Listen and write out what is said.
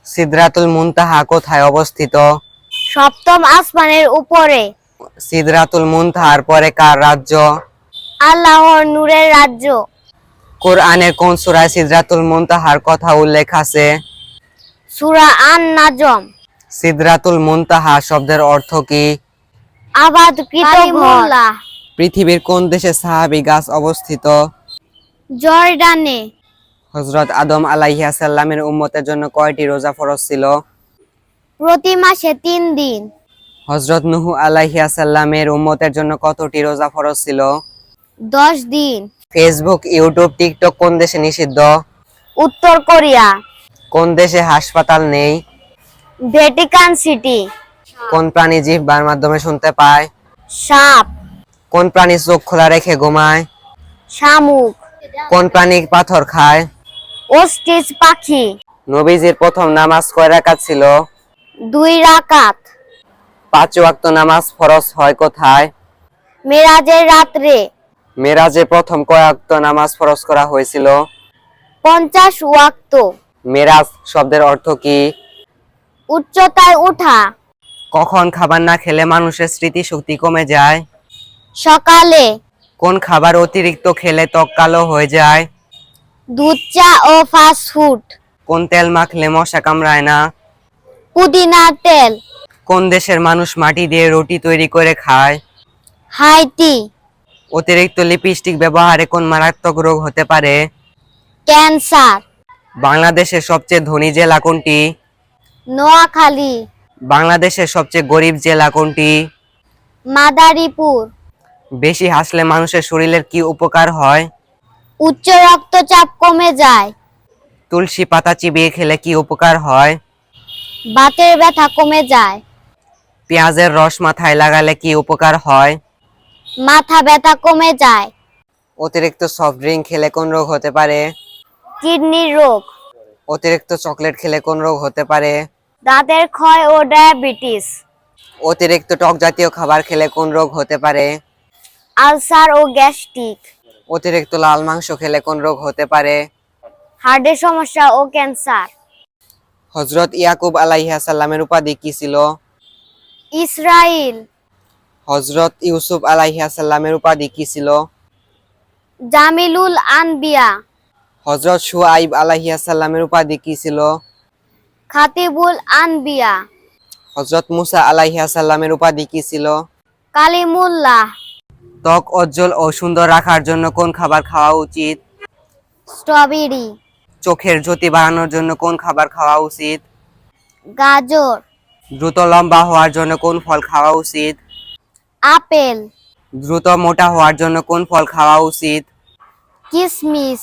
সিদরাতুল মুনতাহা কোথায় অবস্থিত? সপ্তম আসমানের উপরে। সিদরাতুল মুনতাহার পরে কার রাজ্য? আল্লাহর নূরের রাজ্য। কোরআনের কোন সূরায় সিদরাতুল মুনতাহার কথা উল্লেখ আছে? সূরা আন-নাজম। সিদরাতুল মুনতাহা শব্দের অর্থ কি? আবাদকৃত ঘর। পৃথিবীর কোন দেশে সাহাবী গাছ অবস্থিত? জর্ডানে। হযরত আদম আলাইহিস সালামের উম্মতের জন্য কয়টি রোজা ফরজ ছিল? প্রতি মাসে 3 দিন। হযরত নূহ আলাইহিস সালামের উম্মতের জন্য কতটি রোজা ফরজ ছিল? 10 দিন। ফেসবুক, ইউটিউব, টিকটক কোন দেশে নিষিদ্ধ? উত্তর কোরিয়া। কোন দেশে হাসপাতাল নেই? Vatican city. কোন প্রাণী জিহ্বার মাধ্যমে শুনতে পায়? সাপ। কোন প্রাণী চোখ খোলা রেখে ঘুমায়? শামুক। কোন প্রাণী পাথর খায়? ওস্ট্রিচ পাখি। নবীজির প্রথম নামাজ কয় রাকাত ছিল? 2 রাকাত। 5 ওয়াক্ত নামাজ ফরজ হয় কোথায়? মেরাজের রাত্রে। মেরাজে প্রথম কয় ওয়াক্ত নামাজ ফরজ করা হয়েছিল? 50 ওয়াক্ত। মেরাজ শব্দের অর্থ কি? উচ্চতায় ওঠা। কখন খাবার না খেলে মানুষের স্মৃতিশক্তি কমে যায়? সকালে। কোন খাবার অতিরিক্ত খেলে ত্বক কালো হয়ে যায়? দুধ, চা ও ফাস্ট ফুড। কোন তেল মাখলে মশা কামড়ায় না? পুদিনার তেল। কোন দেশের মানুষ মাটি দিয়ে রুটি তৈরি করে খায়? হাইতি। অতিরিক্ত লিপস্টিক ব্যবহারে কোন মারাত্মক রোগ হতে পারে? ক্যান্সার। বাংলাদেশের সবচেয়ে ধনী জেলা কোনটি? নোয়াখালী। বাংলাদেশের সবচেয়ে গরিব জেলা কোনটি? মাদারীপুর। বেশি হাসলে মানুষের শরীরের কি উপকার হয়? উচ্চ রক্তচাপ কমে যায়। তুলসী পাতা চিবিয়ে খেলে কি উপকার হয়? বাতের ব্যথা কমে যায়। পেঁয়াজের রস মাথায় লাগালে কি উপকার হয়? মাথা ব্যথা কমে যায়। অতিরিক্ত সফট ড্রিঙ্ক খেলে কোন রোগ হতে পারে? কিডনির রোগ। অতিরিক্ত চকলেট খেলে কোন রোগ হতে পারে? দাঁতের ক্ষয় ও ডায়াবেটিস। অতিরিক্ত টক জাতীয় খাবার খেলে কোন রোগ হতে পারে? আলসার ও গ্যাস্ট্রিক। অতিরিক্ত লাল মাংস খেলে কোন রোগ হতে পারে? হার্টের সমস্যা ও ক্যান্সার। হযরত ইয়াকুব আলাইহিস সালামের উপাধি কি ছিল? ইসরাইল। হযরত ইউসুফ আলাইহিস সালামের উপাধি কি ছিল? জামিলুল আনবিয়া। হযরত শুআইব আলাইহিস সালামের উপাধি কি ছিল? খাতিবুল আনবিয়া। হযরত মুসা আলাইহিস সালামের উপাধি কি ছিল? কালিমুল্লাহ। ত্বক উজ্জ্বল ও সুন্দর রাখার জন্য কোন খাবার খাওয়া উচিত? স্ট্রবেরি। চোখের জ্যোতি বাড়ানোর জন্য কোন খাবার খাওয়া উচিত? গাজর। দ্রুত লম্বা হওয়ার জন্য কোন ফল খাওয়া উচিত? আপেল। দ্রুত মোটা হওয়ার জন্য কোন ফল খাওয়া উচিত? কিশমিশ।